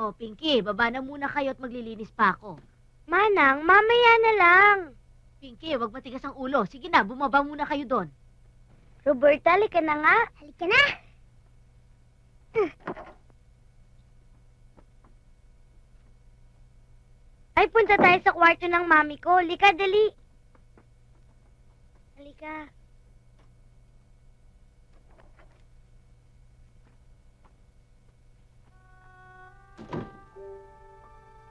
Oh, Pinky, baba na muna kayo at maglilinis pa ako. Manang, mamaya na lang. Pinky, wag matigas ang ulo. Sige na, bumaba muna kayo doon. Roberta, halika na nga. Halika na. Ay, punta tayo sa kwarto ng mami ko. Halika, dali. Halika.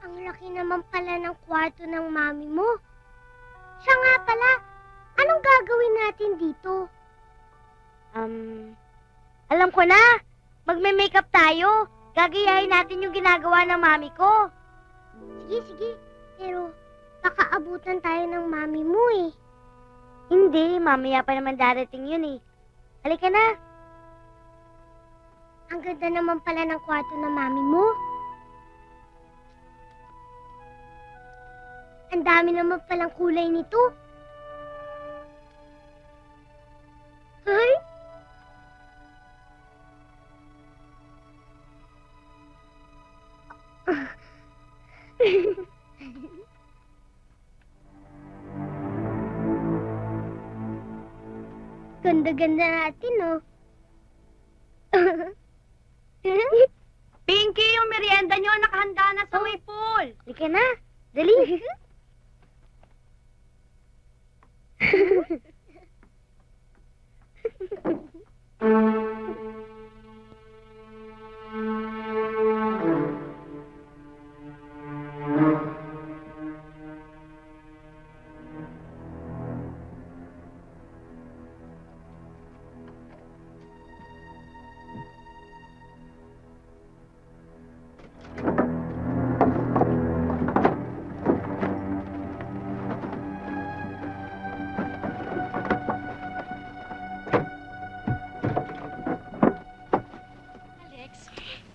Ang laki naman pala ng kwarto ng mami mo. Siya nga pala, anong gagawin natin dito? Alam ko na. Magme-makeup tayo. Gagayahin natin yung ginagawa ng mami ko. Sige, sige. Pero, baka abutan tayo ng mami mo eh. Hindi, mamaya pa naman darating yun eh. Halika na. Ang ganda naman pala ng kwarto ng mami mo. Ang dami naman palang kulay nito. Ay! Ganda-ganda natin, oh. Pinky, yung merienda nyo nakahanda na sa may pool. Halika na. Dali.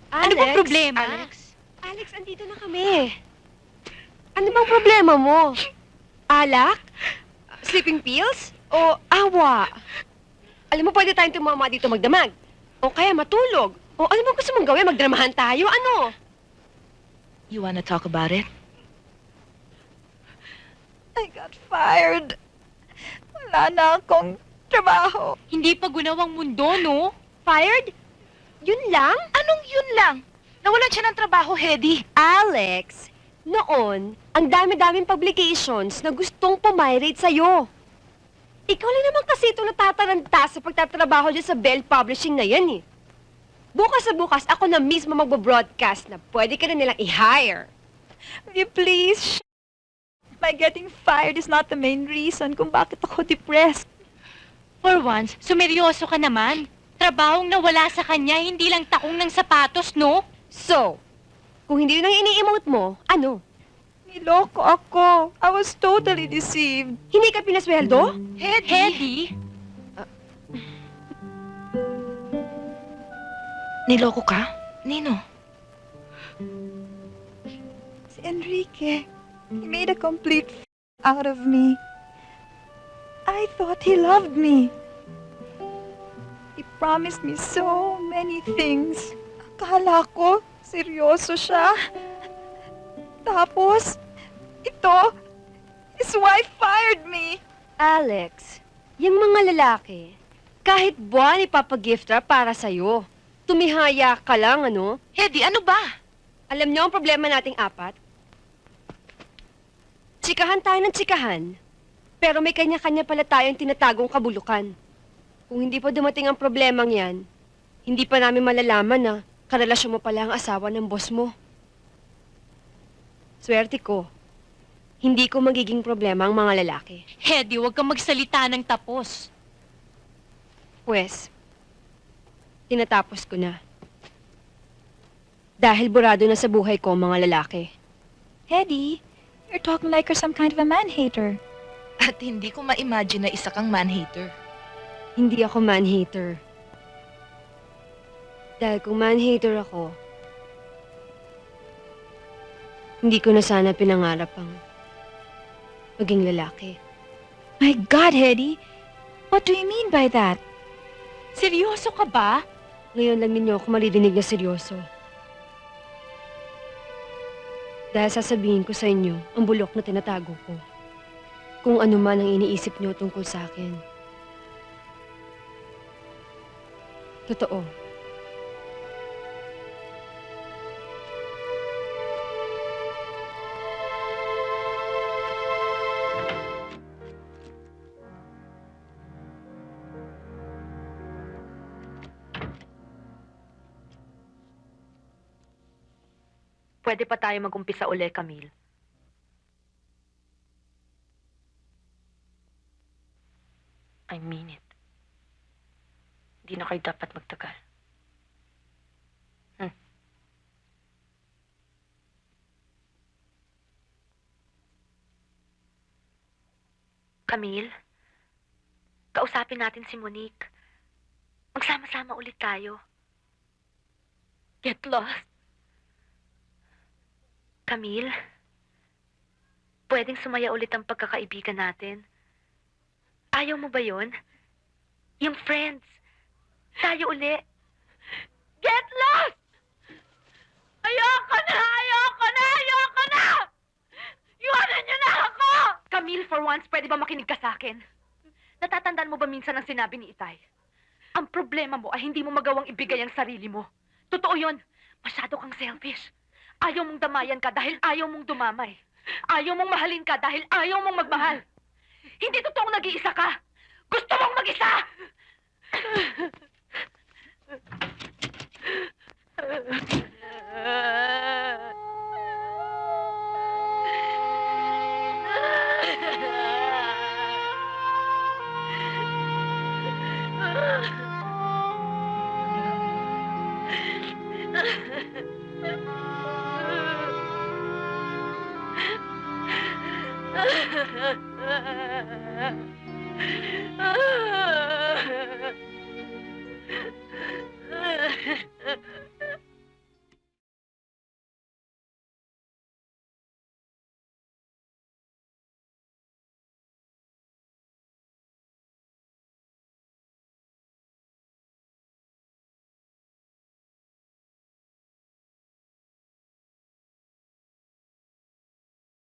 Ano bang problema? Alex, andito na kami. Ano bang problema mo? Alak? Sleeping pills? O awa? Alam mo, pwede tayong tumama dito magdamag. O kaya matulog. O ano bang gusto mong gawin? Magdramahan tayo? Ano? You wanna talk about it? I got fired. Wala na akong trabaho. Hindi pa gunawang mundo, no? Fired? Yun lang? Anong yun lang? Nawalan siya ng trabaho, Hedy. Alex, noon, ang dami-daming publications na gustong pumirate sa'yo. Ikaw lang naman kasi ito natataranta sa pagtatrabaho dyan sa Bell Publishing na yan eh. Bukas sa bukas, ako na mismo magbo-broadcast na pwede ka na nilang i-hire. Will you please? My getting fired is not the main reason kung bakit ako depressed. For once, sumeryoso ka naman. Trabahong nawala sa kanya, hindi lang takong ng sapatos, no? So, kung hindi yun ang ini-emote mo, ano? Niloko ako. I was totally deceived. Hindi ka pinasweldo? Hedy? Niloko ka? Nino? Si Enrique, he made a complete out of me. I thought he loved me. He promised me so many things. Akala ko, seryoso siya. Tapos, his wife fired me. Alex, yung mga lalaki, kahit buwan ipapagifta para sa'yo. Tumihaya ka lang, ano? Hedy, ano ba? Alam niyo ang problema nating apat? Tsikahan tayo ng tsikahan, pero may kanya-kanya pala tayong tinatagong kabulukan. Kung hindi pa dumating ang problemang yan, hindi pa namin malalaman na karelasyon mo pala ang asawa ng boss mo. Swerte ko, hindi ko magiging problema ang mga lalaki. Hedy, huwag kang magsalita ng tapos. Pwes, tinatapos ko na. Dahil burado na sa buhay ko ang mga lalaki. Hedy, you're talking like you're some kind of a man-hater. At hindi ko ma-imagine na isa kang man-hater. Hindi ako man-hater. Dahil kung man-hater ako, hindi ko na sana pinangarap ang maging lalaki. My God, Hedy, what do you mean by that? Seryoso ka ba? Ngayon lang ninyo ako maririnig na seryoso. Dahil sasabihin ko sa inyo ang bulok na tinatago ko. Kung ano man ang iniisip niyo tungkol sa akin. Totoo. Pwede pa tayo mag-umpisa uli, Camille. I mean it. Hindi na kayo dapat magtagal. Camille, kausapin natin si Monique. Magsama-sama ulit tayo. Get lost. Camille, pwedeng sumaya ulit ang pagkakaibigan natin. Ayaw mo ba yun? Yung friends. Tayo uli. Get lost! Ayoko na! Ayoko na! Ayoko na! Iwanan niyo na ako! Camille, for once, pwede ba makinig ka sa akin? Natatandaan mo ba minsan ang sinabi ni Itay? Ang problema mo ay hindi mo magawang ibigay ang sarili mo. Totoo yun. Masyado kang selfish. Ayaw mong damayan ka dahil ayaw mong dumamay. Ayaw mong mahalin ka dahil ayaw mong magmahal. Hindi totoong nag-iisa ka. Gusto mong mag-isa!